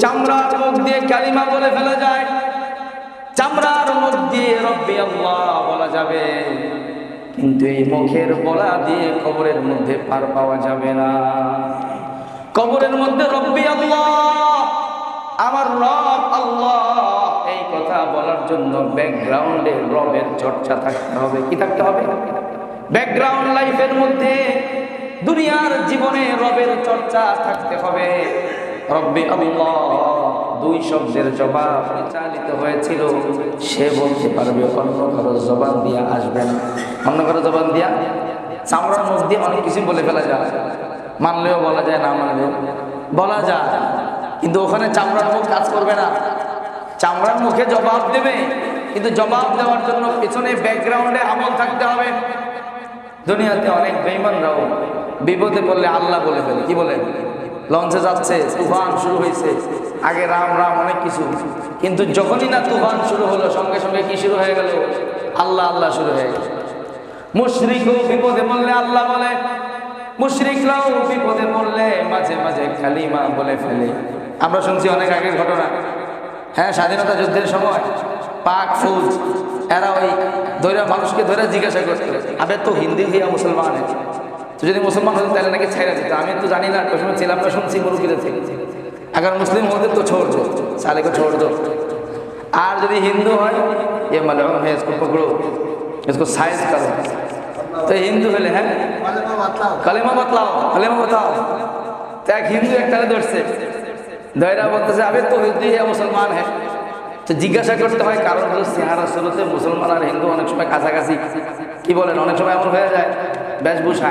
চামড়ার মুখ দিয়ে কালিমা বলে ফেলা যায়, চামড়ার মুখ দিয়ে রব্বি আল্লাহ বলা যাবে, কিন্তু এই মুখের বলা দিয়ে কবরের মধ্যে পার পাওয়া যাবে না। কবরের মধ্যে রব্বি আল্লাহ, আমার রব আল্লাহ, এই কথা বলার জন্য ব্যাকগ্রাউন্ডে রবের চর্চা থাকতে হবে। কি থাকতে হবে? ব্যাকগ্রাউন্ড লাইফের মধ্যে, দুনিয়ার জীবনে রবের চর্চা থাকতে হবে। রব্বি আল্লাহ দুই শব্দের জবাব পরিচালিত হয়েছিল, সে বলতে পারবে, অন্য কারো জবান দিয়া আসবে না। অন্য কারো জবান দিয়া, চামড়ার মুখ দিয়ে অনেক কিছু বলে ফেলা যায়, মানলেও বলা যায়, না মানলেও বলা যায়, কিন্তু ওখানে চামড়ার মুখ কাজ করবে না। চামড়ার মুখে জবাব দেবে, কিন্তু জবাব দেওয়ার জন্য পিছনে ব্যাকগ্রাউন্ডে আমল থাকতে হবে। দুনিয়াতে অনেক বেঈমানরাও বিপদে পড়লে আল্লাহ বলে ফেলে। কি বলে? লঞ্চে যাচ্ছে, তুফান শুরু হয়েছে, আগে রাম রাম অনেক কিছু, কিন্তু যখনই না তুফান শুরু হলো, সঙ্গে সঙ্গে কি শুরু হয়ে গেল? আল্লাহ আল্লাহ শুরু হয়ে গেল। মুশরিকও বিপদে পড়লে আল্লাহ বলে, মুশরিকরাও বিপদে পড়লে মাঝে মাঝে কালিমা বলে ফেলে। আমরা শুনছি অনেক আগের ঘটনা, হ্যাঁ, স্বাধীনতা যুদ্ধের সময় পাক ফৌজ এরা ওই ধৈর্য মানুষকে ধৈর্য জিজ্ঞাসা করতো, আবে তো হিন্দি হইয়া মুসলমান, তো যদি মুসলমান হতো তাহলে নাকি ছেড়ে দিত। আমি তো জানি না, ওই সময় ছিলাম না, শুনছি মুরুকিদের থেকে, अगर मुस्लिम होते तो छोड़ दो, साले को छोड़ दो, और यदि हिंदू है ये मलऊन है, इसको पकड़ो, इसको साइज करो। तो हिंदू बोले हैं कलेमा बतलाओ, कलेमा बताओ। तो एक हिंदू एक तरह दौड़ से धैर्य बोलते से अबे तो हिंदू है मुसलमान है, तो जिज्ञासा करते हैं कारण हलो চেহারা শুরুতে মুসলমান আর হিন্দু অনেক সময় কাছাকাছি, কি বলেন, অনেক সময় এমন হয়ে যায় বেশভূষা।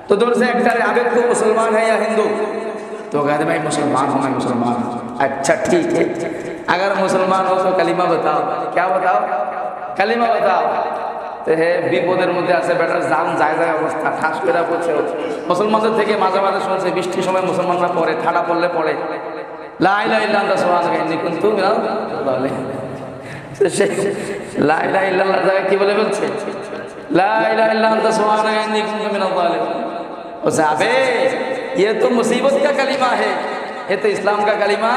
তো দৌড় से एक तरह अबे तो मुसलमान है या हिंदू, तो कहते भाई मुसलमान हूँ, मैं मुसलमान। अच्छा ठीक है, अगर मुसलमान हो तो कलिमा बताओ। क्या बताओ? कलिमा बताओ। तो हे বিপদের মধ্যে আছে বেটার জান যায় যায় অবস্থা, ঠাস করে পড়ছে। মুসলমানদের থেকে মাঝে মাঝে শুনছে বৃষ্টির সময় মুসলমানরা পড়ে, ঠাডা পড়লে পড়ে লা ইলাহা ইল্লাল্লাহ সুবহানাকা ইন্নী কুনতু মিনাল যালিমিন। লা ইলাহা ইল্লাল্লাহ জায়গায় কি বলে বলছে? লা ইলাহা ইল্লাল্লাহ সুবহানাকা ইন্নী কুনতু মিনাল যালিমিন। ও সাহাবে, ये तो मुसीबत का कलिमा है, ये तो इस्लाम का कलिमा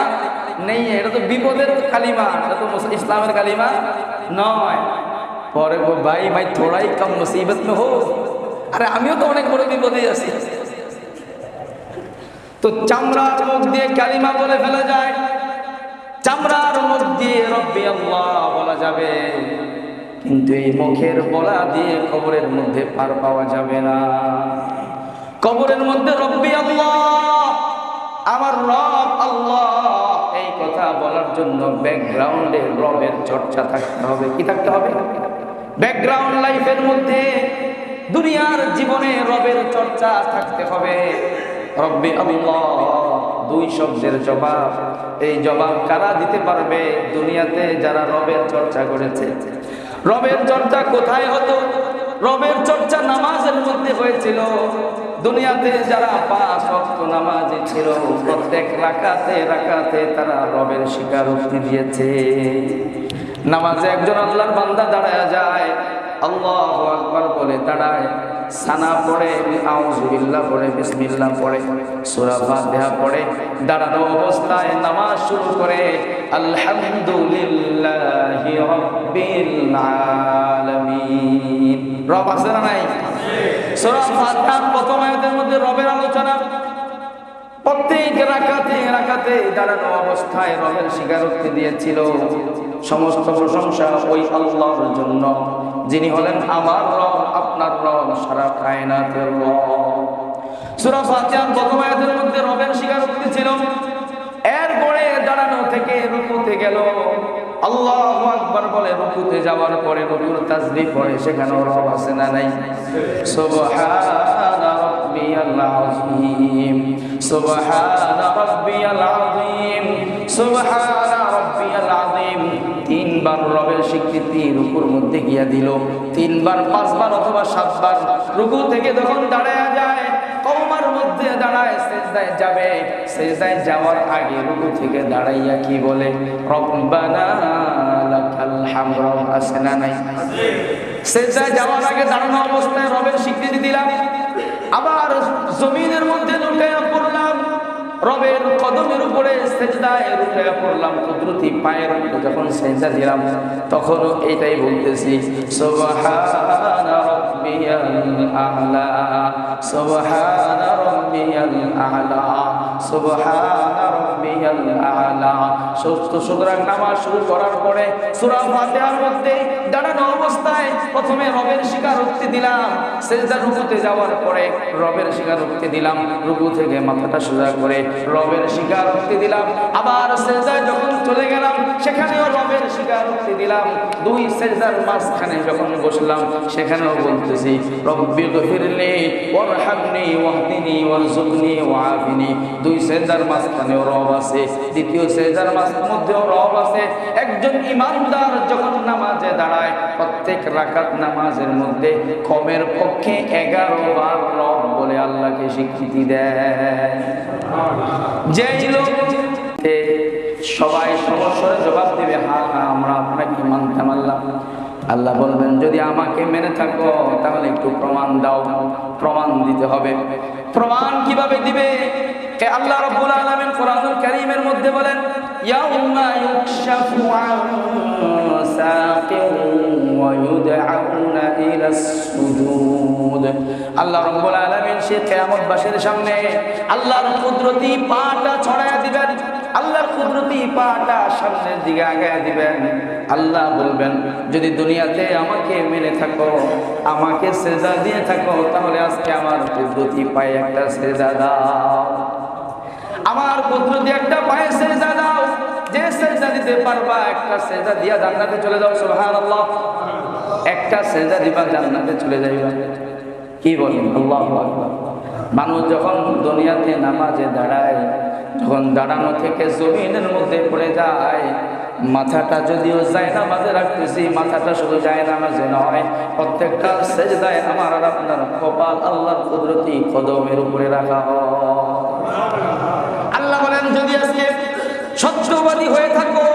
नहीं है, ये तो विपदेर कलिमा, ये तो इस्लामेर कलिमा नয়। পরে ভাই ভাই थोड़ा ही कम मुसीबत में हो, अरे আমিও তো অনেক বড় বিপদে আছি। তো চামড়ার মুখ দিয়ে কালিমা বলে ফেলা যায়, চামড়ার মুখ দিয়ে রব্বি আল্লাহ বলা যাবে, কিন্তু এই মুখের বলা দিয়ে কবরের মধ্যে পার পাওয়া যাবে না। কবরের মধ্যে রব্বি আল্লাহ, আমার রব আল্লাহ, এই কথা বলার জন্য ব্যাকগ্রাউন্ডে রবের চর্চা থাকতে হবে। কি থাকতে হবে? ব্যাকগ্রাউন্ড লাইফের মধ্যে, দুনিয়ার জীবনে রবের চর্চা থাকতে হবে। রব্বি আল্লাহ দুই শব্দের জবাব, এই জবাব কারা দিতে পারবে? দুনিয়াতে যারা রবের চর্চা করেছে। রবের চর্চা কোথায় হতো? রবের চর্চা নামাজের মধ্যে হয়েছিল। দুনিয়াতে যারা 5 ওয়াক্ত নামাজি ছিল, প্রত্যেক রাকাতে রাকাতে তারা রবের স্বীকারোক্তি দিয়েছে। নামাজে একজন আল্লাহর বান্দা দাঁড়ায় যায়, আল্লাহু আকবার বলে দাঁড়ায়, সানা পড়ে, আউযু বিল্লাহ পড়ে, বিসমিল্লাহ পড়ে, সূরা ফাতিহা পড়ে, দাঁড়ানো অবস্থায় নামাজ শুরু করে আলহামদুলিল্লাহি রাব্বিল আলামিন। রব আছে না নাই? সূরা ফাতিহার প্রথম আয়াতের মধ্যে রবের আলোচনা। প্রত্যেক রাকাতে রাকাতে দাঁড়ানো অবস্থায় রবের স্বীকারোক্তি দিয়েছিল। সমস্ত প্রশংসা ওই আল্লাহর জন্য, যিনি হলেন আমার রব, আপনার রব, সারা কায়নাতের রব। সূরা ফাতিহার প্রথম আয়াতের মধ্যে রবের স্বীকারোক্তি ছিল। এরপরে দাঁড়ানো থেকে রুকুতে গেল, আল্লাহু আকবার বলে রুকুতে যাওয়ার পরে রুকুর তাসবিহ পড়ে, সেখানেও রব আছে না নাই? সুবহানা রাব্বিয়াল আযীম, সুবহানা রাব্বিয়াল আযীম, সুবহানা রাব্বিয়াল আযীম। 3 বার রবের স্বীকৃতি রুকুর মধ্যে গিয়া দিল। 3 বার, 5 বার অথবা 7 বার রুকু থেকে যখন দাঁড়ায়া যায়, কওমার মধ্যে দাঁড়ায় সিজদায় যাবে, সিজদায় যাওয়ার আগে রুকু থেকে দাঁড়াইয়া কি বলে? রব্বানা লাকাল হামদ। আছে না নাই? সিজদায় যাওয়ার আগে দাঁড়ানো অবস্থায় রবের স্বীকৃতি দিলাম, আবার জমিনের মধ্যে লুটাইয়া পড়লাম, রবের কদমের উপরে সেজদায় রুকে পড়লাম, কুদরতি পায়ের উপরে যখন সেজদা দিলাম তখন এটাই বলতেছি সুবহানা রাব্বিয়াল আ'লা, সুবহানা রাব্বিয়াল আ'লা, সুবহানা রাব্বিয়াল আ'লা। সুতরাং নামাজ শুরু করার পরে সূরা ফাতিহার মধ্যে দাঁড়ানো অবস্থায় প্রথমে রবের স্বীকারোক্তি দিলাম, সেজদা রুকুতে যাওয়ার পরে রবের স্বীকারোক্তি দিলাম, রুকু থেকে মাথাটা সোজা করে রবের স্বীকারোক্তি দিলাম, আবার সেজদায় যখন চলে গেলাম সেখানেও রবের স্বীকারোক্তি দিলাম, দুই সেজদার মাঝখানে যখন বসলাম সেখানেও বলতেছি রব্বি গফিরলি ওয়ারহামনি ওয়াহদিনি ওয়ারযুকনি ওয়াআফিনি। দুই সেজদার মাঝখানেও রব আছে, দ্বিতীয় সেজদার মধ্যেও রব আছে। একজন ইমানদার যখন নামাজে দাঁড়ায় প্রত্যেক রাকাত নামাজের মধ্যে কমের পক্ষে 11 বার রব বলে আল্লাহকে স্বীকৃতি দেয়। যেই লোক সবাই সমস্যার জবাব দিবে হ্যাঁ হ্যাঁ আমরা আপনাকে মানতাম আল্লাহ, আল্লাহ বলবেন যদি আমাকে মেনে থাকো তাহলে একটু প্রমাণ দাও। প্রমাণ দিতে হবে। প্রমাণ কিভাবে দিবে? আল্লাহ রাব্বুল আলামিন কোরআনুল কারীমের মধ্যে বলেন ইয়াউমা ইউকশাফু আন সাকিন ওয়া ইউদআউনা ইলাস সুজুদ। আল্লাহ রাব্বুল আলামিন সে কিয়ামতবাসীর সামনে আল্লাহর কুদরতি পাটা ছড়ায়া দিবেন, আল্লাহর কুদরতি পাটা সামনের দিকে আগায়া দিবেন। আল্লাহ বলবেন যদি দুনিয়াতে আমাকে মেনে থাকো, আমাকে সেজদা দিয়ে থাকো, তাহলে আজকে আমার কুদরতি পায়ে একটা সেজদা দাও, আমার কুদরতি একটা পায়ে সেজদা দাও। যে সেজদা দিতে পারবা একটা সেজদা দিয়া জান্নাতে চলে যাও। সুবহানাল্লাহ। একটা সেজদা দিবা জান্নাতে চলে যাইবা। কি বলেন? আল্লাহু আকবার। মানুষ যখন দুনিয়াতে নামাজে দাঁড়ায়, যখন দাঁড়ানো থেকে জমিনের মধ্যে পড়ে যায়, মাথাটা যদিও যায় নামাজে রাখতেছি, মাথাটা শুধু যায় নামাজে নয়, প্রত্যেকটা সেজদায় আমার আর আপনার কপাল আল্লাহর কুদরতি কদমের উপরে রাখা হয়। আল্লাহ বলেন যদি আজকে সত্যবাদী হয়ে থাকো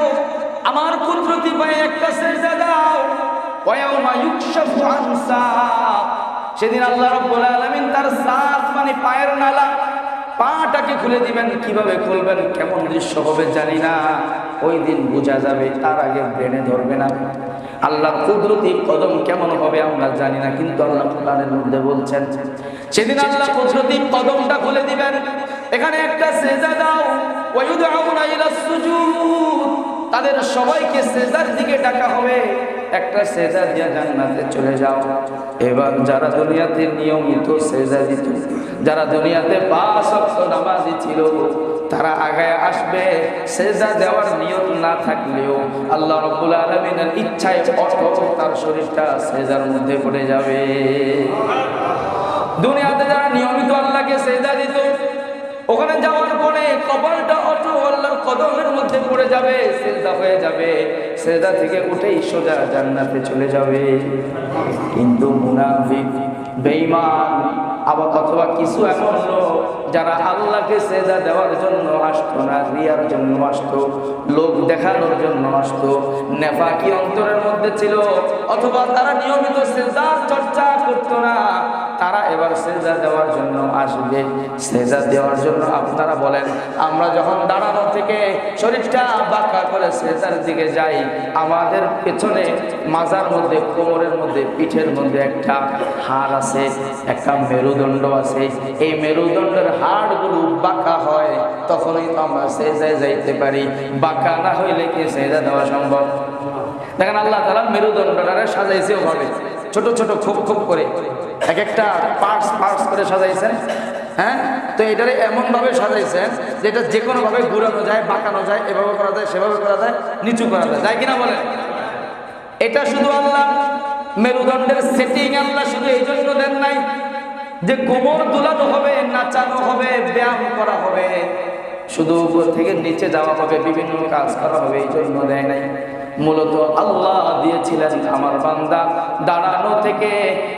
আমার কুদরতি পায়ে একটা সেজদা দাও। ওয়ায়াউমা ইউকশাফু আন সাক, সেদিন আল্লাহ রাব্বুল আলামিন তার সাক মানে পায়ের নালা, পাটাকে খুলে দিবেন। কিভাবে খুলবেন, কেমন দৃশ্য হবে জানি না, ওই দিন বোঝা যাবে, তার আগে ব্রেনে ধরবে না। আল্লাহর কুদরতি কদম কেমন হবে আমরা জানি না, কিন্তু আল্লাহ কোরআনের মধ্যে বলছেন সেদিন আল্লাহ কুদরতি কদমটা খুলে দিবেন। এখানে একটা সেজদা দাও, ওয়ায়ুদআউনা ইলাস সুজুদ, তাদের সবাইকে সেজদার দিকে ডাকা হবে। একটা সেজদা দিয়ে জান্নাতে চলে যাও। এবার যারা দুনিয়াতে নিয়মিত সেজদা দিত, যারা দুনিয়াতে 5 ওয়াক্ত নামাজি ছিল, তারা আগায় আসবে। সেজদা দেওয়ার নিয়ত না থাকলেও আল্লাহ রাব্বুল আলামিনের ইচ্ছায় তার শরীরটা সেজদার মধ্যে পড়ে যাবে। দুনিয়াতে যারা নিয়মিত আল্লাহকে সেজদা দিত, ওখানে যাওয়ার পরে কপালটা অটো আল্লাহর কদমের মধ্যে পড়ে যাবে, সেজদা হয়ে যাবে, সেজদা থেকে উঠেই সোজা জান্নাতে চলে যাবে। কিন্তু মুনাফিক, বেঈমান, আবার অথবা কিছু এমন লোক যারা আল্লাহকে সেজদা দেওয়ার জন্য আসতো না, রিয়ার জন্য আসতো, লোক দেখানোর জন্য আসতো, নেফাকি অন্তরের মধ্যে ছিল, অথবা তারা নিয়মিত সেজদার চর্চা করতো না, তারা এবার সেজদা দেওয়ার জন্য আসবে। সেজদা দেওয়ার জন্য আপনারা বলেন আমরা যখন দাঁড়ানো থেকে শরীরটা বাঁকা করে সেজদার দিকে যাই, আমাদের পেছনে মাজার মধ্যে, কোমরের মধ্যে, পিঠের মধ্যে একটা হাড় আছে, একটা মেরুদণ্ড আছে। এই মেরুদণ্ডের হাড়গুলো বাঁকা হয়, তখনই তো আমরা সেজদায় যাইতে পারি। বাঁকা না হইলে কি সেজদা দেওয়া সম্ভব? দেখেন আল্লাহ তাআলা মেরুদণ্ডটারে সাজাইছে ওভাবে, ছোট ছোট খোপ খোপ করে, এক একটা পার্টস করে সাজাইছেন। হ্যাঁ, তো এটারে এমন ভাবে সাজাইছেন যে এটা যে কোনো ভাবে ঘুরানো যায়, বাঁকানো যায়, এভাবে করা যায়, সেভাবে করা যায়, নিচু করা যায়, যায় কিনা বলেন? এটা শুধু আল্লাহ মেরুদণ্ডের সেটিং আল্লাহ শুধু এই জন্য দেন নাই যে কোমর দুলানো হবে, নাচানো হবে, ব্যায়াম করা হবে, শুধু উপর থেকে নিচে যাওয়া হবে, বিভিন্ন কাজ করা হবে, এই জন্য দেয় নাই। মূলত আল্লাহ দিয়েছিলেন আমার বান্দা দাঁড়ানো থেকে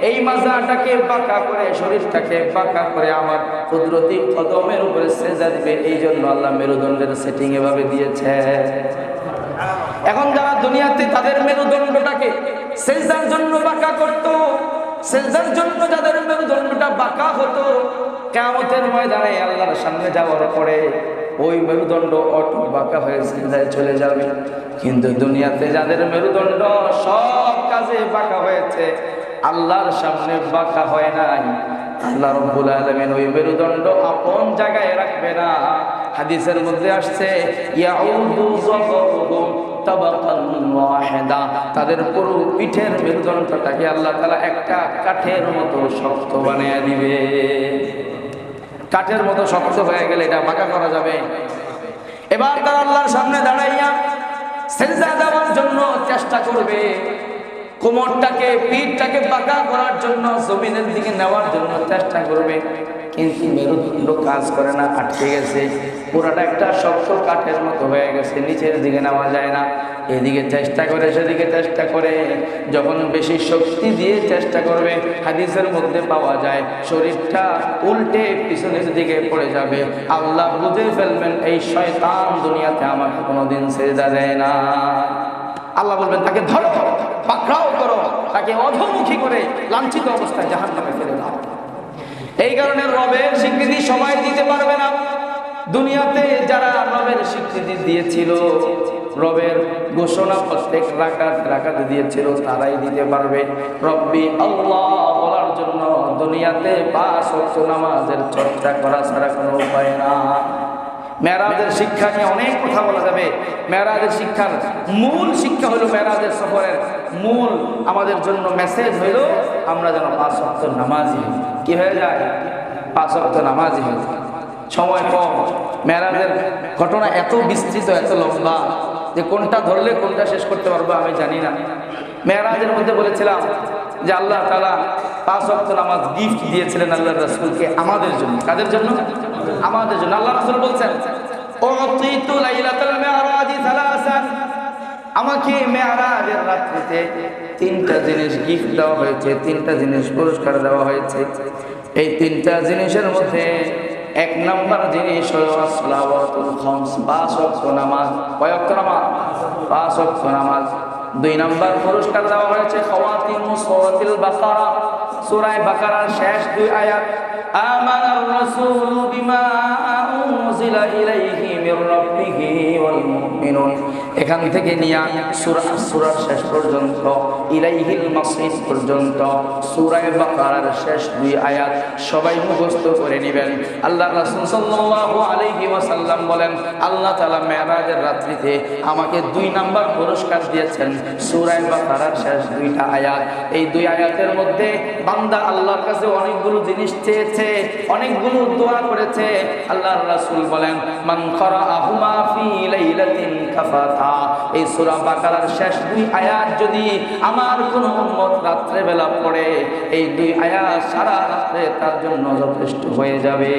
এই মাজাটাকে বাঁকা করে, শরীরটাকে বাঁকা করে আমার কুদরতি কদমের উপরে সেজদা দিবে, এই জন্য আল্লাহ মেরুদণ্ডের সেটিং এভাবে দিয়েছে। এখন যারা দুনিয়াতে তাদের মেরুদণ্ডটাকে সেজদার জন্য বাঁকা করতো, সেজদার জন্য যাদের মেরুদণ্ডটা বাঁকা হতো, কিয়ামতের ময়দানে আল্লাহর সামনে যাওয়ার পরে ওই মেরুদণ্ড অটো বাঁকা হয়ে সিজদায় চলে যাবে। কিন্তু দুনিয়াতে যাদের মেরুদণ্ড সব কাজে বাঁকা হয়েছে, আল্লাহর সামনে বাঁকা হয় নাই, আল্লাহ রাব্বুল আলামিন ওই মেরুদণ্ড আপন জায়গায় রাখবে না। হাদিসের মধ্যে আসছে ইয়াউদু যাহরুহুম তাবাকান ওয়াহিদা, তাদের পুরো পিঠের মেরুদণ্ডটাকে আল্লাহ তাআলা একটা কাঠের মতো শক্ত বানিয়ে দিবে। কাঠের মতো শক্ত হয়ে গেলে এটা বাঁকা করা যাবে? এবার তারা আল্লাহর সামনে দাঁড়াইয়া সিজদা দেওয়ার জন্য চেষ্টা করবে, কোমরটাকে পিঠটাকে বাঁকা করার জন্য জমিনের দিকে নেওয়ার জন্য চেষ্টা করবে, কিন্তু মেরুদণ্ড কাজ করে না, আটকে গেছে। পুরাটা একটা শক্ত কাঠের মতো হয়ে গেছে, নিচের দিকে নেওয়া যায় না। এদিকে চেষ্টা করে সেদিকে চেষ্টা করে, যখন বেশি শক্তি দিয়ে চেষ্টা করবে হাদিসের মধ্যে পাওয়া যায় শরীরটা উল্টে পিছনের দিকে পড়ে যাবে। আল্লাহ বুঝে ফেলবেন এই শয়তান দুনিয়াতে আমাকে কোনোদিন সিজদা দেয় না। আল্লাহ বলবেন তাকে ধরো, পাকড়াও করো, তাকে অধোমুখী করে লাঞ্ছিত অবস্থায় জাহান্নামে ফেলে দাও। এই কারণে রবের স্বীকৃতি সবাই দিতে পারবে না। দুনিয়াতে যারা রবের স্বীকৃতি দিয়েছিল, রবের ঘোষণা প্রত্যেক রাকাতে দিয়েছিল, তারাই দিতে পারবে। রব্বি আল্লাহ বলার জন্য দুনিয়াতে 5 ওয়াক্ত নামাজের চর্চা করা ছাড়া কোনো উপায় না। মেরাজের শিক্ষা নিয়ে অনেক কথা বলা যাবে। মেরাজের শিক্ষার মূল শিক্ষা হলো, মেরাজের সফরের মূল আমাদের জন্য মেসেজ হইল আমরা যেন 5 ওয়াক্ত নামাজি কি হয়ে যায়, 5 ওয়াক্ত নামাজি হয়ে যায়। সময় কম, মেরাজের ঘটনা এত বিস্তৃত, এত লম্বা যে কোনটা ধরলে কোনটা শেষ করতে পারবো আমি জানি না। মেরাজের মধ্যে বলেছিলাম যে আল্লাহ তাআলা 5 ওয়াক্ত নামাজ গিফট দিয়েছিলেন আল্লাহর রাসূলকে আমাদের জন্য। কাদের জন্য? আমাদের জন্য। আল্লাহ রাসূল বলছেন উতিতু লাইলাতুল মিরাজি সালাসান, আমাকে মেরাজের রাত্রিতে 3টা জিনিস গিফট দেওয়া হয়েছে, 3টা জিনিস পুরস্কার দেওয়া হয়েছে। এই 3টা জিনিসের মধ্যে 1 নাম্বার জিনিস হলো সালাওয়াতুল খামস, 5 ওয়াক্ত নামাজ। কয় ওয়াক্ত নামাজ? 5 ওয়াক্ত নামাজ। 2 নাম্বার পুরস্কার দেওয়া হয়েছে খাওয়াতিমু সূরাতুল বাকারা, সূরা বাকারার শেষ 2 আয়াত। আমানার রাসূলু বিমা উনজিলা ইলাইহি মির রাব্বিহি ওয়াল মুমিনুন, এখান থেকে নিয়ে সূরার শেষ পর্যন্ত ইলাইহিল মাসির পর্যন্ত সূরা বাকারার শেষ 2 আয়াত সবাই মুখস্থ করে নেবেন। আল্লাহ রাসূল সাল্লাল্লাহু আলাইহি ওয়াসাল্লাম বলেন আল্লাহ তাআলা মেরাজের রাত্রিতে আমাকে 2 নাম্বার পুরস্কার দিয়েছেন সূরা বাকারার শেষ 2টা আয়াত। এই 2 আয়াতের মধ্যে বান্দা আল্লাহর কাছে অনেকগুলো জিনিস চেয়েছে, অনেকগুলো দোয়া করেছে। আল্লাহর রাসূল বলেন মান করাআহুমা ফি লাইলাতিন কাফাতা, এই সূরা বাকারার শেষ 2 আয়াত যদি আমার কোন উম্মত রাত্রে বেলা পড়ে, এই 2 আয়াত সারা রাতে তার জন্য যথেষ্ট হয়ে যাবে।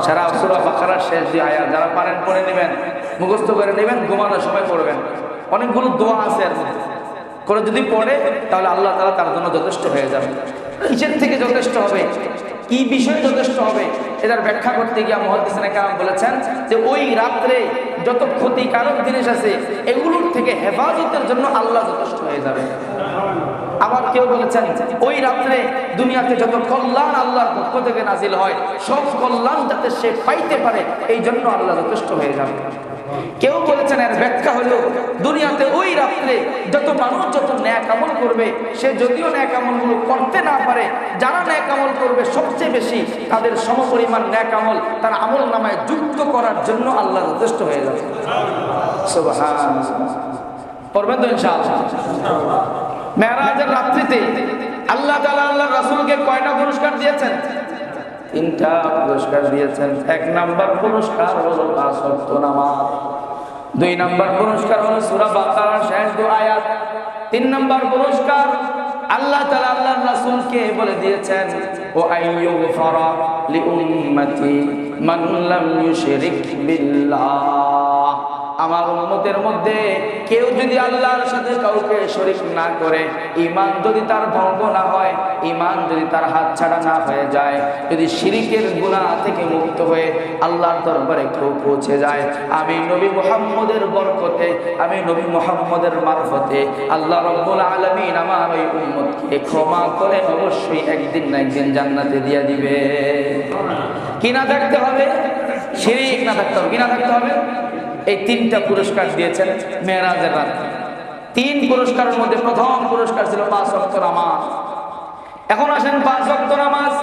সারা সূরা বাকারার শেষ 2 আয়াত যারা পারেন পড়ে নেবেন, মুখস্থ করে নেবেন, ঘুমানোর সময় পড়বেন। অনেকগুলো দোয়া আছে এর মধ্যে, করে যদি পড়ে তাহলে আল্লাহ তাআলা তার জন্য যথেষ্ট হয়ে যাবে। কিসের থেকে যথেষ্ট হবে, কি বিষয়ে যথেষ্ট হবে, এটার ব্যাখ্যা করতে গিয়ে মুহাদ্দিসিনে কেরাম বলেছেন যে ওই রাত্রে যত ক্ষতিকারক জিনিস আছে এগুলোর থেকে হেফাজতের জন্য আল্লাহ যথেষ্ট হয়ে যাবে। আবার কেউ বলেছেন ওই রাত্রে দুনিয়াতে যত কল্যাণ আল্লাহর পক্ষ থেকে নাজিল হয় সব কল্যাণ যাতে সে পাইতে পারে এই জন্য আল্লাহ যথেষ্ট হয়ে যাবে। কেউ বলেছেন এর ব্যাখ্যা হলো দুনিয়াতে ওই রাত্রে যত মানুষ যত ন্যাক আমল করবে, সে যদিও ন্যাক আমলগুলো করতে না পারে, যারা ন্যাক আমল করবে সবচেয়ে বেশি তাদের সমপরিমাণ ন্যাক আমল তার আমল নামায় যুক্ত করার জন্য আল্লাহ যথেষ্ট হয়ে যাবে। সুবহানাল্লাহ, পড়বেন তো ইনশাআল্লাহ। মেরাজের রাত্রিতে আল্লাহ তাআলা আল্লাহর রাসূলকে কয়টা পুরস্কার দিয়েছেন? 3টা পুরস্কার দিয়েছেন। 1 নাম্বার পুরস্কার হলো 5 ওয়াক্ত নামাজ, 2 নাম্বার পুরস্কার হলো সূরা বাকারার শেষ 2 আয়াত, 3 নাম্বার পুরস্কার আল্লাহ তাআলা আল্লাহর রাসূলকে বলে দিয়েছেন ও আইয়ুগফারা লিউম্মতি মান লাম ইউশরিক বিল্লাহ, আমার উম্মতের মধ্যে কেউ যদি আল্লাহর সাথে কাউকে শরীক না করে, ঈমান যদি তার ভঙ্গ না হয়, ঈমান যদি তার হাতছাড়া না হয়ে যায়, যদি শিরকের গুনাহ থেকে মুক্ত হয়ে আল্লাহর দরবারে কেউ পৌঁছে যায়, আমি নবী মুহাম্মদের বরকতে, আমি নবী মুহাম্মদের মারফতে আল্লাহ রাব্বুল আলামিন আমার ওই উম্মতকে ক্ষমা করে অবশ্যই একদিন না একদিন জান্নাতে দিয়ে দিবে। কি না থাকতে হবে? শিরক না থাকতে হবে। কি না থাকতে হবে? এই তিনটা পুরস্কার দিয়েছেন মেরাজের রাতে। তিন পুরস্কারের মধ্যে প্রথম পুরস্কার ছিল 5 ওয়াক্ত নামাজ। এখন আসেন 5 ওয়াক্ত নামাজ।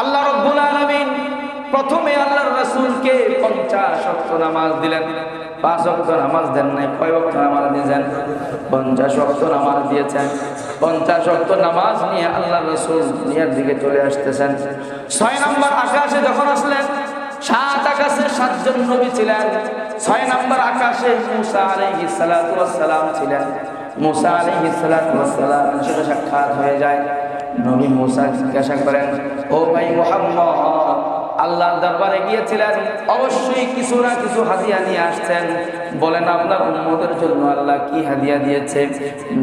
আল্লাহ রাব্বুল আলামিন প্রথমে আল্লাহর রাসূলকে 50 ওয়াক্ত নামাজ দিলেন। 5 ওয়াক্ত নামাজ দেন নাই, কয় ওয়াক্ত নামাজ দিয়েছেন? 50 ওয়াক্ত নামাজ দিয়েছেন। 50 ওয়াক্ত নামাজ নিয়ে আল্লাহর রাসূল দুনিয়ার দিকে চলে আসতেছেন। 6 নম্বর আকাশে যখন আসলেন, 7 আকাশে 7 জন নবী ছিলেন। 6 নম্বর আকাশে মুসা আলাইহিস সালাতু ওয়াস সালাম ছিলেন। মুসা আলাইহিস সালাতু ওয়াস সালামের সাথে সাক্ষাৎ হয়ে যায়। নবী মুসা জিজ্ঞাসা করেন, ও ভাই মুহাম্মদ, আল্লাহর দরবারে গিয়েছিলেন, অবশ্যই কিছু না কিছু হাদিয়া নিয়ে আসছেন, বলেন আপনার উম্মতের জন্য আল্লাহ কি হাদিয়া দিয়েছে?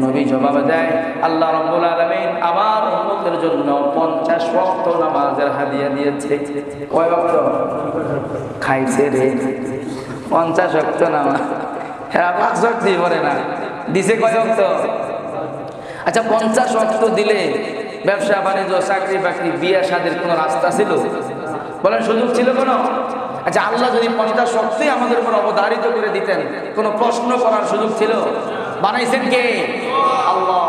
নবী জবাব দেয়, আল্লাহ রাব্বুল আলামিন আমার উম্মতের জন্য 50 ওয়াক্ত নামাজের হাদিয়া দিয়েছে। কয় ওয়াক্ত? খাইছে রে 50 ওয়াক্ত নামাজ। হ্যাঁ 5 ওয়াক্তই বলে না, দিছে কয় ওয়াক্ত? আচ্ছা 50 ওয়াক্ত দিলে ব্যবসা বাণিজ্য, চাকরি বাকরি, বিয়ে শাদীর কোনো রাস্তা ছিল? বলেন সুযোগ ছিল কোনো? আচ্ছা আল্লাহ যদি 50 ওয়াক্তই আমাদের উপর অবধারিত করে দিতেন, কোনো প্রশ্ন করার সুযোগ ছিল? বানাইছেন কে? আল্লাহ।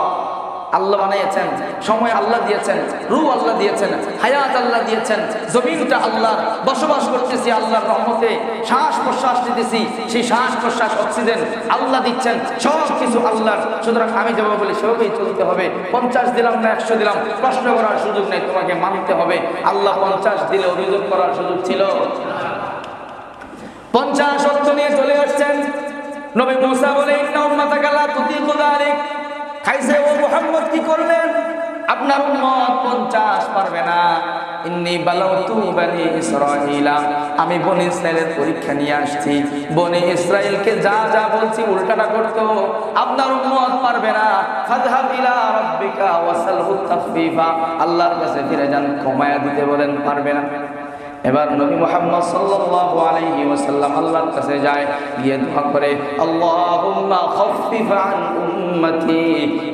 আল্লাহ বানিয়েছেন, সময় আল্লাহ দিয়েছেন, রূহ আল্লাহ দিয়েছেন, হায়াত আল্লাহ দিয়েছেন, জমিনটা আল্লাহর, বসবাস করতেছি আল্লাহর রহমতে, শ্বাস প্রশ্বাস নিতেছি, সেই শ্বাস প্রশ্বাস অক্সিজেন আল্লাহ দিচ্ছেন, সব কিছু আল্লাহর। সুতরাং আমি যেভাবে বলি সেভাবেই চলতে হবে। 50 দিলাম না 100 দিলাম, প্রশ্ন করার সুযোগ নেই, তোমাকে মানতে হবে। আল্লাহ 50 দিলে অভিযোগ করার সুযোগ ছিল? 50 ওয়াক্ত নিয়ে চলে আসছেন। নবী মুসা বলে, ইন্না উম্মাতাকা লা তুতিকু যালিক। খাইছে, ও মুহাম্মদ কি করলেন? আপনার উম্মত 50 পারবে না। ইন্নী বালাউতু বনি ইসরাঈলা, আমি বনি ইসরাইলের পরীক্ষা নিয়ে আসছি। বনি ইসরাইলকে যা যা বলছি উল্টাটা করতো, আপনার উম্মত পারবে না। ফাযহাব ইলা রাব্বিকা ওয়াসালহু তাখফীফা, আল্লাহর কাছে ফিরে যান, কমায়া দিতে বলেন, পারবে না। এবার নবী মুহাম্মদ সাল্লাল্লাহু আলাইহি ওয়াসাল্লাম আল্লাহর কাছে যায়, গিয়ে দোয়া করে, আল্লাহুম্মা খাফফিফ আন উম্মতি,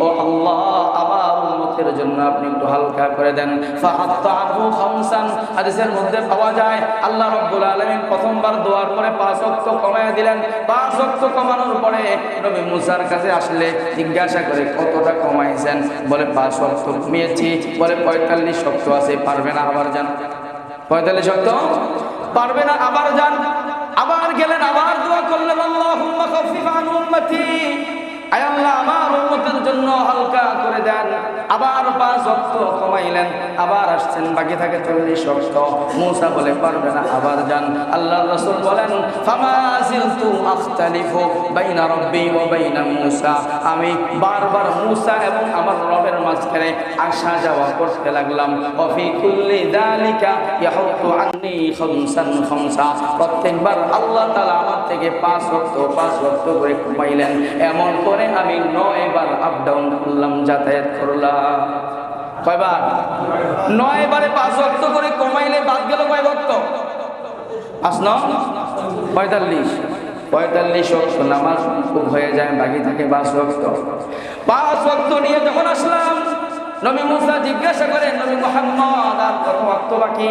ও আল্লাহ আমার উম্মতের জন্য আপনি একটু হালকা করে দেন। ফাহাত্তাহু খামসান, হাদিসের মধ্যে পাওয়া যায় আল্লাহ রাব্বুল আলামিন প্রথমবার দোয়ার পরে 5 ওয়াক্ত কমায়া দিলেন। 5 ওয়াক্ত কমানোর পরে নবী মুসার কাছে আসলে জিজ্ঞাসা করে, কতটা কমাইছেন? বলে 5 ওয়াক্ত কমিয়েছি। বলে 45 ওয়াক্ত আছে, পারবে না, আবার যান। 45 ওয়াক্ত পারবে না, আবার যান। আবার গেলেন, আবার দোয়া করলেন, আল্লাহুম্মা খাফফিফ আন উম্মতি, আয় আল্লাহ আমার উম্মতের জন্য হালকা করে দেন। আবার 5 ওয়াক্ত কমাইলেন, আবার আসছেন, বাকি থাকে 40 ওয়াক্ত। মুসা বলে পারবে না, আবার যান। আল্লাহর রাসূল বলেন, ফামা জিলতু আখতালিফু বাইনা রাব্বি ওয়া বাইনা মুসা, আমি বারবার মুসা এবং আমার রবের মাঝখানে আসা যাওয়া করতে লাগলাম। ওয়া ফি কুল্লি যালিকা ইয়াহুতু আন্নী খামসান খামসা, প্রত্যেকবার আল্লাহ তাআলা আমার থেকে 5 ওয়াক্ত করে কমাইলেন। এমন করে আমি 9 বার আপ ডাউন করলাম, যাতায়াত করলাম। কয়বার? 9 বারে 5 ওয়াক্ত করে কমাইলে বাদ গেল কয় ওয়াক্ত? 5 9 45 ওয়াক্ত নামাজ খুব হয়ে যায়, বাকি থাকে 5 ওয়াক্ত। 5 ওয়াক্ত নিয়ে যখন আসলাম, নবী মুসা জিজ্ঞাসা করেন, নবী মুহাম্মদ আর কত ওয়াক্ত বাকি?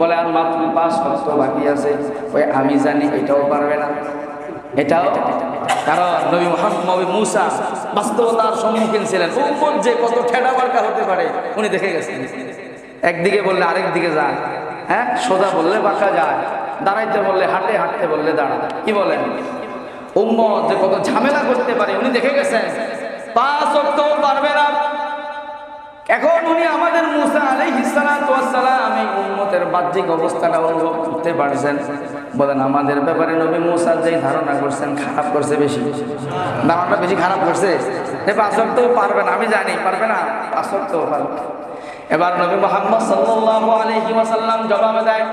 বলে আর মাত্র 5 ওয়াক্ত বাকি আছে। ওই আমি জানি এটাও পারবে না, এটাও। কারণ নবী মুসা বাস্তবতার সম্মুখীন ছিলেন। উম্মত যে কত ঠেডা মার্কা হতে পারে উনি দেখে গেছেন। একদিকে বললে আরেক দিকে যায়, হ্যাঁ, সোজা বললে বাঁকা যায়, দাঁড়াইতে বললে হাঁটে, হাঁটতে বললে দাঁড়া। কি বলেন? উম্মত যে কত ঝামেলা করতে পারে উনি দেখে গেছেন। 5 ওয়াক্তও পারবে না। এখন উনি আমাদের মুসা আলাইহিস সালাতু ওয়াস সালাম এই উম্মতের বাহ্যিক অবস্থাটা অনুভব করতে পারছেন। বলেন আমাদের ব্যাপারে নবী মুসা যেই ধারণা করছেন খারাপ করছে, বেশি ধারণাটা বেশি খারাপ করছে। 5 ওয়াক্তও পারবে না, আমি জানি পারবে না, 5 ওয়াক্তও পারবে। এবার নবী মুহাম্মদ সাল্লাল্লাহু আলাইহি ওয়াসাল্লাম জবাব দেয়,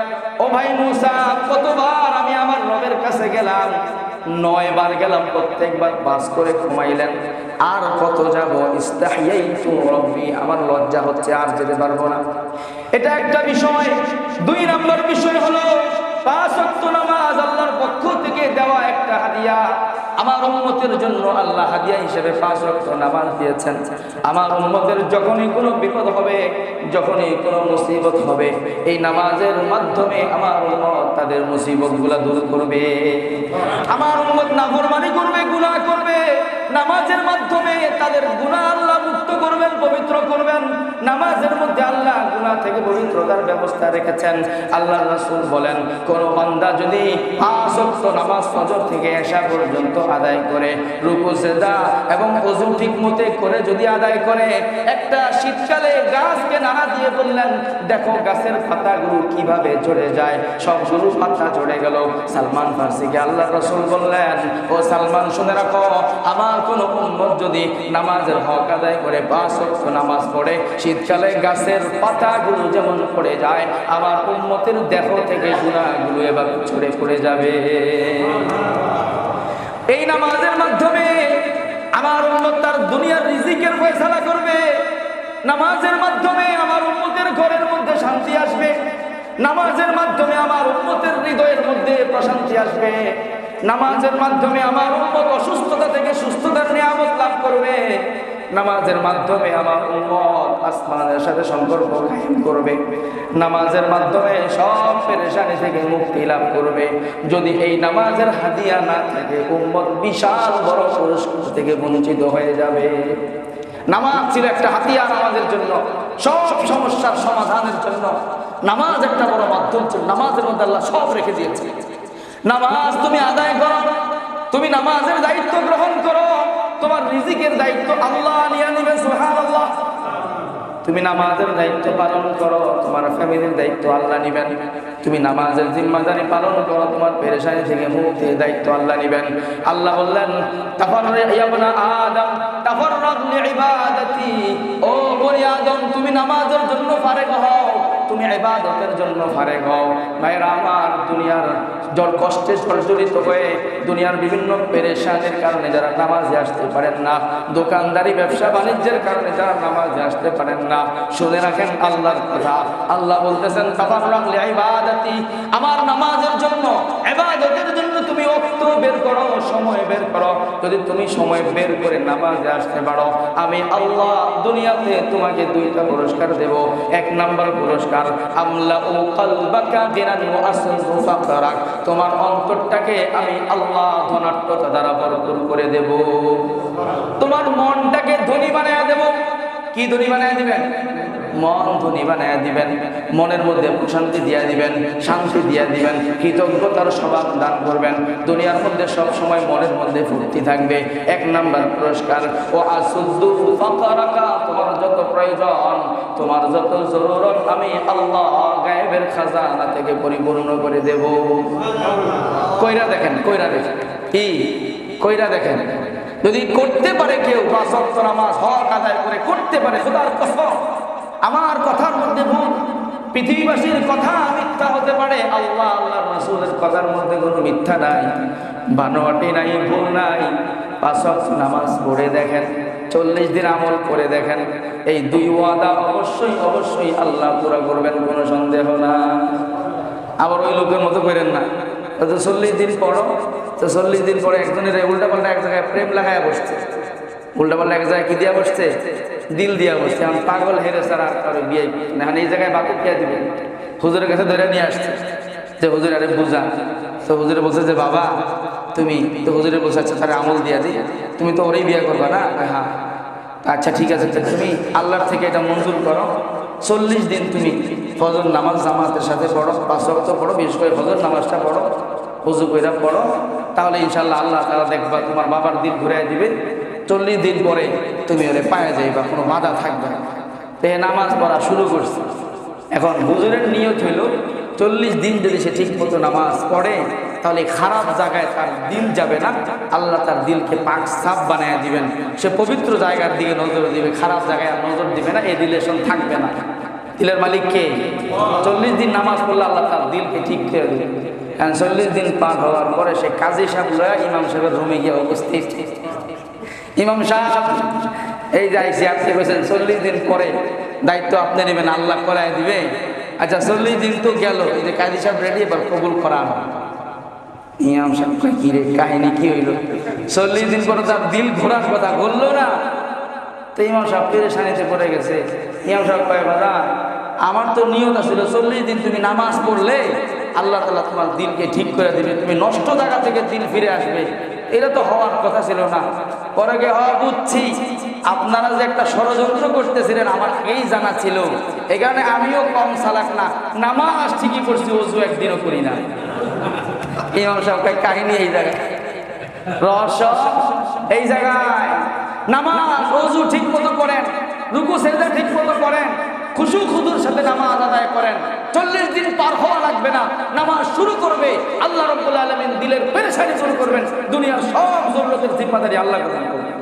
ও ভাই মুসা, কতবার আমি আমার রবের কাছে গেলাম, 9 বার গেলাম, প্রত্যেকবার বাস করে ঘুমাইলেন। আর কত যাব, ইস্তাহিয়াইতু রব্বি, আমার লজ্জা হচ্ছে, আর যেতে পারবো না। এটা একটা বিষয়। 2 নম্বর বিষয় হলো 5 ওয়াক্ত নামাজ আল্লাহর পক্ষ থেকে দেওয়া একটা হাদিয়া। আমার উম্মতের জন্য আল্লাহ হাদিয়া হিসেবে 5 ওয়াক্ত নামাজ দিয়েছেন। আমার উম্মতের যখনই কোনো বিপদ হবে, যখনই কোনো মুসিবত হবে, এই নামাজের মাধ্যমে আমার উম্মত তাদের মুসিবতগুলো দূর করবে। আমার উম্মত নাফরমানি করবে, গুনাহ করবে, নামাজের মাধ্যমে তাদের গুনাহ আল্লাহ মুক্ত করবেন, পবিত্র করবেন। নামাজের মধ্যে আল্লাহ গুনাহ থেকে পবিত্রতার ব্যবস্থা রেখেছেন। আল্লাহর রাসূল বলেন, কোন বান্দা যদি 5 ওয়াক্ত নামাজ ফজর থেকে এশা পর্যন্ত আদায় করে, রুকু সিজদা এবং ওযু ঠিকমতো করে যদি আদায় করে, একটা শীতকালে গাছকে নাড়া দিয়ে বললেন, দেখো গাছের পাতাগুলো কিভাবে ঝরে যায়, সবগুলো পাতা ঝরে গেল। সালমান ফারসিকে আল্লাহর রাসূল বললেন, ও সালমান শুনে রাখো, আমার কোন উম্মত যদি নামাজের হক আদায় করে 5 ওয়াক্ত নামাজ পড়ে, শীতকালে গাছের পাতাগুলো যেমন পড়ে যায়, আমার উম্মতের দেহ থেকে গুনাহগুলো এভাবে ঝরে পড়ে যাবে। এই নামাজের মাধ্যমে আমার উম্মত তার দুনিয়ার রিজিকের ফয়সালা করবে। নামাজের মাধ্যমে আমার উম্মতের ঘরের মধ্যে শান্তি আসবে। নামাজের মাধ্যমে আমার উম্মতের হৃদয়ের মধ্যে প্রশান্তি আসবে। নামাজের মাধ্যমে আমার উম্মত অসুস্থতা থেকে সুস্থতার নিয়ামত লাভ করবে। নামাজের মাধ্যমে আমার উম্মত আসমানের সাথে সম্পর্ক কায়েম করবে। নামাজের মাধ্যমে সব পেরেশানি থেকে মুক্তি লাভ করবে। যদি এই নামাজের হাদিয়া না থাকে, উম্মত বিশাল বড় পুরস্কার থেকে বঞ্চিত হয়ে যাবে। নামাজ ছিল একটা হাতিয়ার আমাদের জন্য, সব সমস্যার সমাধানের জন্য। নামাজ একটা বড় মাধ্যম ছিল। নামাজের মধ্যে আল্লাহ সব রেখে দিয়েছে। নামাজ তুমি আদায় করো, তুমি নামাজের দায়িত্ব গ্রহণ করো, তোমার রিজিকের দায়িত্ব আল্লাহ নিয়ে নেবে। সুবহানাল্লাহ। তুমি নামাজের দায়িত্ব পালন করো, তোমার ফ্যামিলির দায়িত্ব আল্লাহ নেবেন। তুমি নামাজের জিম্মাদারি পালন করো, তোমার পেরেশানি থেকে মুক্তির দায়িত্ব আল্লাহ নেবেন। আল্লাহ বললেন, তাফাররাগ ইয়া ইবনা আদম তাফাররাগ লিইবাদাতি, ও বনি আদম তুমি নামাজের জন্য ফারেগ হও, তুমি ইবাদতের জন্য ফারেগ হও। ভাইরা আমার, দুনিয়ার জল কষ্টে জর্জরিত হয়ে দুনিয়ার বিভিন্ন পেরেশানির কারণে যারা নামাজে আসতে পারেন না, দোকানদারি ব্যবসা বাণিজ্যের কারণে যারা নামাজে আসতে পারেন না, শুনে রাখেন আল্লাহর কথা। আল্লাহ বলতেছেন, তাফাররাগ লিইবাদাতি, আমার নামাজের জন্য, ইবাদতের জন্য তুমি ওয়াক্ত বের করো, সময় বের করো। যদি তুমি সময় বের করে নামাজে আসতে পারো, আমি আল্লাহ দুনিয়াতে তোমাকে 2টা পুরস্কার দেব। 1 নাম্বার পুরস্কার, আমলাউ কলবাকা গিনান ওয়া আসরু ফাকরাক, তোমার অন্তরটাকে আমি আল্লাহ ধনাত্মতা দ্বারা ভরপুর করে দেব। তোমার মনটাকে ধনী বানায় দেব। কি ধনী বানায় দিবেন? মন ধনী বানায় দিবেন। মনের মধ্যে প্রশান্তি দিয়া দিবেন, শান্তি দিয়া দিবেন, কৃতজ্ঞতার স্বভাব দান করবেন। দুনিয়ার মধ্যে সব সময় মনের মধ্যে ফুর্তি থাকবে। 1 নাম্বার পুরস্কার, ও আসুদ্দু ফাকরাকা, তোমার যত প্রয়োজন, তোমার যত জরুরত, আমি আল্লাহ গায়েবের খাজানা থেকে পরিপূর্ণ করে দেব। কইরা দেখেন, কইরা দেখেন, কি কইরা দেখেন। যদি করতে পারে কেউ 5 ওয়াক্ত নামাজ হক আদায় করে করতে পারে, খোদার কসম, আমার কথার মধ্যে ভুল, পৃথিবীবাসীর কথা মিথ্যা হতে পারে, আল্লাহ আল্লাহর রাসূলের কথার মধ্যে কোনো মিথ্যা নাই, বানোয়াটি নাই, ভুল নাই। 5 ওয়াক্ত নামাজ পড়ে দেখেন, 40 দিন আমল করে দেখেন, এই 2 ওয়াদা অবশ্যই অবশ্যই আল্লাহ পুরা করবেন, কোনো সন্দেহ না। আবার ওই লোকের মতো করেন না, 40 দিন পড়ো, তো 40 দিন পরে একজনের উল্টা পাল্টা এক জায়গায় প্রেম লাগায় বসছে, উল্টা পাল্টা এক জায়গায় কি দিয়া বসছে? দিল দিয়া বসছে। আমি পাগল হেরে সারা কারো বিয়ে না, এই জায়গায় বাপু কে দিবে? হুজুরের কাছে ধরে নিয়ে আসছে যে হুজুর আরে বুঝা। তো হুজুরে বলছে যে বাবা তুমি তো, হুজুরে বলছে আচ্ছা তারা আমল দিয়া দিই, তুমি তো ওরেই বিয়ে করবা না? হ্যাঁ। আচ্ছা ঠিক আছে, তুমি আল্লাহর থেকে এটা মঞ্জুর করো, 40 দিন তুমি ফজর নামাজ জামাতের সাথে পড়ো, 5 ওয়াক্ত পড়ো, বিশেষ করে ফজর নামাজটা পড়ো, ওযু কইরা পড়ো, তাহলে ইনশাআল্লাহ আল্লাহ তাআলা দেখবা তোমার বাবার দিল ঘুরাই দিবে। 40 দিন পরে তুমি ওরে পায়ে যাইবা, কোনো বাধা থাকবে না। তো নামাজ পড়া শুরু করছে। এখন হুজুরের নিয়ত হইল 40 দিন যদি সে ঠিক মতো নামাজ পড়ে, তাহলে খারাপ জায়গায় তার দিল যাবে না, আল্লাহ তার দিলকে পাক সাফ বানায় দিবেন, সে পবিত্র জায়গার দিকে নজর দিবে, খারাপ জায়গায় আর নজর দিবে না, এই রিলেশন থাকবে না। দিলের মালিক কে? 40 দিন নামাজ পড়লে আল্লাহ তার দিলকে ঠিক করে দেবে। 40 দিন পার হওয়ার পরে সে কাজী সাহেব লয়া ইমাম সাহেবের রুমে গিয়ে উপস্থিত। ইমাম সাহেব এই যাইছি, আপনি বলছেন 40 দিন পরে দায়িত্ব আপনি নেবেন, আল্লাহ করায় দিবে। আচ্ছা 40 দিন তো গেল, এই যে কাজী সাহেব রেডি, এবার কবুল করা। ইমাম সাহেব কি রে, কাহিনী কি হইল? 40 দিন পরে তার দিল ঘোরার কথা বললো না, তো ইমাম সাহেব পেরেশানিতে পড়ে গেছে। ইমাম সাহেব কয়, বাবা আমার তো নিয়ত ছিল 40 দিন তুমি নামাজ পড়লে আল্লাহ তাআলা তোমার দিলকে ঠিক করে দিবে, তুমি নষ্ট জায়গা থেকে দিল ফিরে আসবে, এটা তো হওয়ার কথা ছিল না। পরে গে বুঝছি আপনারা যে একটা ষড়যন্ত্র করতেছিলেন আমার এই জানা ছিল, এই কারণে আমিও কম চালাক না, নামাজ ঠিকই করছি, ওযু একদিনও করি না। ইমাম সাহেব কাহিনী এই জায়গায়, রহস্য এই জায়গায়। নামাজ ওযু ঠিক মতো করেন, রুকু সেজদা ঠিক মতো করেন, খুশু খুদুর সাথে নামাজ আদায় করেন, 40 দিন পার হওয়া লাগবে না, নামাজ শুরু করবে, আল্লাহ রাব্বুল আলামিন দিলের পেরেশানি শুরু করবেন, দুনিয়ার সব জরুরতের জিম্মাদারি আল্লাহ গ্রহণ করবেন।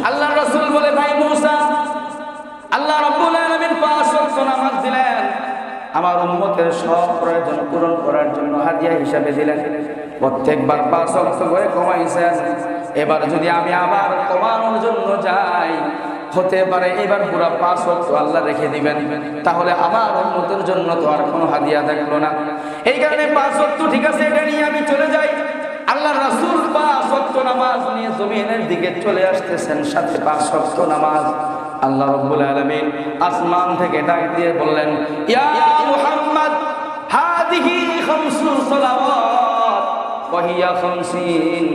আল্লাহ রাসূল বলে, ভাই মুসা, আল্লাহ রাব্বুল আলামিন 5 ওয়াক্ত নামাজ দিলেন, আমার উম্মতের সব প্রয়োজন পূরণ করার জন্য হাদিয়া হিসাবে দিলেন। প্রত্যেকবার 5 ওয়াক্ত করে কমাইছেন, এবার যদি আমি আবার কমানোর জন্য যাই, হতে পারে এবার পুরো 5 ওয়াক্ত আল্লাহ রেখে দিবেন, তাহলে আমার উম্মতের জন্য তো আর কোনো হাদিয়া থাকলো না। এই কারণে 5 ওয়াক্ত ঠিক আছে, এটা নিয়ে আমি চলে যাই। আল্লাহ রাসূল 5 ওয়াক্ত নামাজ নিয়ে জমিনের দিকে চলে আসতেছেন, সাথে 5 ওয়াক্ত নামাজ। আল্লাহ রাব্বুল আলামিন আসমান থেকে ডাক দিয়ে বললেন, ইয়া মুহাম্মদ হাদিহি খামসু সালাওয়াত ওয়া হিয়া 50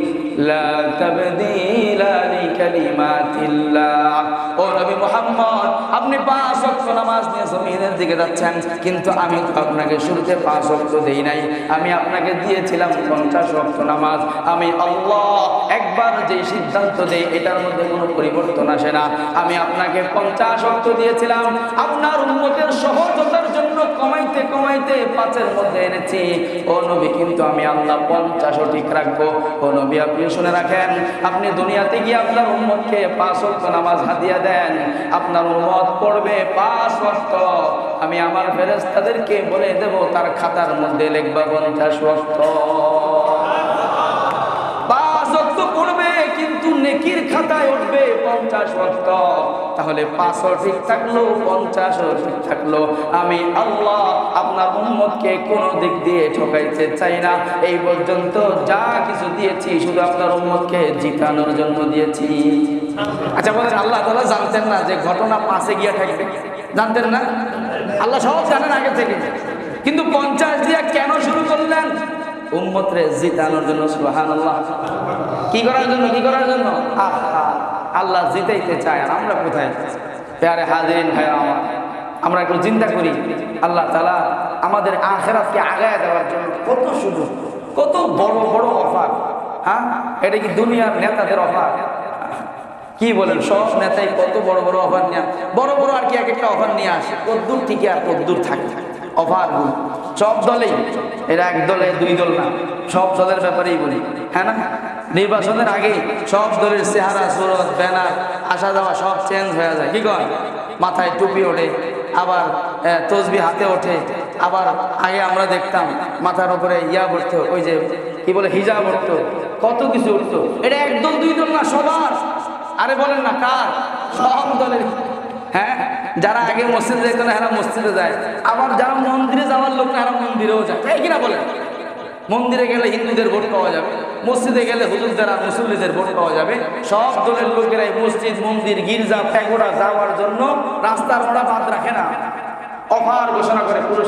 লা তাবদীলা লিকালিমাতিল্লাহ। ও নবী মুহাম্মদ, আপনি 5 ওয়াক্ত নামাজ নিয়ে জমিনের দিকে যাচ্ছেন, কিন্তু আমি তো আপনাকে শুরুতে 5 ওয়াক্ত দেই নাই, আমি আপনাকে দিয়েছিলাম 50 ওয়াক্ত নামাজ। আমি আল্লাহ একবার যে সিদ্ধান্ত দেই এটার মধ্যে কোনো পরিবর্তন আসে না। আমি আপনাকে 50 ওয়াক্ত দিয়েছিলাম, আপনার উম্মতের সহজতার জন্য কমাইতে কমাইতে 5-এর মধ্যে এনেছি। ও নবী, কিন্তু আমি আল্লাহ 50ও ঠিক রাখবো। ও নবী, আপনি শুনে রাখেন, আপনি দুনিয়াতে গিয়ে আপনার উম্মতকে 5 ওয়াক্ত নামাজ হাদিয়া দেন, আপনার উম্মত পড়বে 5 ওয়াক্ত, আমি আমার ফেরেশতাদেরকে বলে দেব তার খাতার মধ্যে লিখবা 50 ওয়াক্ত। 5 ওয়াক্ত পড়বে কিন্তু নেকির খাতায় উঠবে 50 ওয়াক্ত। তাহলে 5ও ঠিক থাকলো, 50ও ঠিক থাকলো। আমি আল্লাহ আপনার উম্মতকে কোনো দিক দিয়ে ঠকাইতে চাই না। এই পর্যন্ত যা কিছু দিয়েছি শুধু আপনার উম্মতকে জিতানোর জন্য দিয়েছি। আচ্ছা বলেন, আল্লাহ তাআলা জানতেন না যে ঘটনা 5-এ গিয়ে থাকবে? জানতেন না? আল্লাহ সব জানেন আগে থেকে, কিন্তু 50 দিয়ে কেন শুরু করলেন? উম্মতরে জিতানোর জন্য। সুবহানাল্লাহ। কি করার জন্য? কি করার জন্য? আল্লাহ জিতাইতে চায়, আর আমরা কোথায়? প্যারে হাজিরিন ভাই আমার, আমরা একটু চিন্তা করি, আল্লাহ তাআলা আমাদের আখিরাতকে আগায় দেওয়ার জন্য কত সুযোগ, কত বড় বড় অফার। হ্যাঁ, এটা কি দুনিয়ার নেতাদের অফার? কি বলেন, সব নেতাই কত বড় বড় অফার নিয়ে, বড় বড় আর কি এক একটা অফার নিয়ে আসে, কদ্দূর থেকে আর কদ্দূর থাকে অফার। সব দলেই, এরা এক দলে 2 দল না, সব দলের ব্যাপারেই বলি। হ্যাঁ না, নির্বাচনের আগে সব দলের চেহারা, সুরত, ব্যানার, আসা যাওয়া সব চেঞ্জ হয়ে যায়। কি কয়? মাথায় টুপি ওঠে, আবার তসবি হাতে ওঠে, আবার আগে আমরা দেখতাম মাথার উপরে ইয়া উঠতো, ওই যে কি বলে হিজাব উঠতো, কত কিছু উঠতো। এটা 1 দল 2 দল না, সবার। আরে বলেন না কার? সব দলের। হ্যাঁ, যারা আগে মসজিদে যেত না এরা মসজিদে যায়, আবার যারা মন্দিরে যাওয়ার লোক না এরা মন্দিরেও যায়। এই কিনা বলেন? মন্দিরে গেলে হিন্দুদের ভোট পাওয়া যাবে, মসজিদে গেলে হুজুরদের আর মুসল্লিদের ভোট পাওয়া যাবে। সব দলের লোকেরাই মসজিদ, মন্দির, গির্জা, প্যাগোডা যাওয়ার জন্য রাস্তার মোড়া বাদ রাখে না, অফার ঘোষণা করে পুরো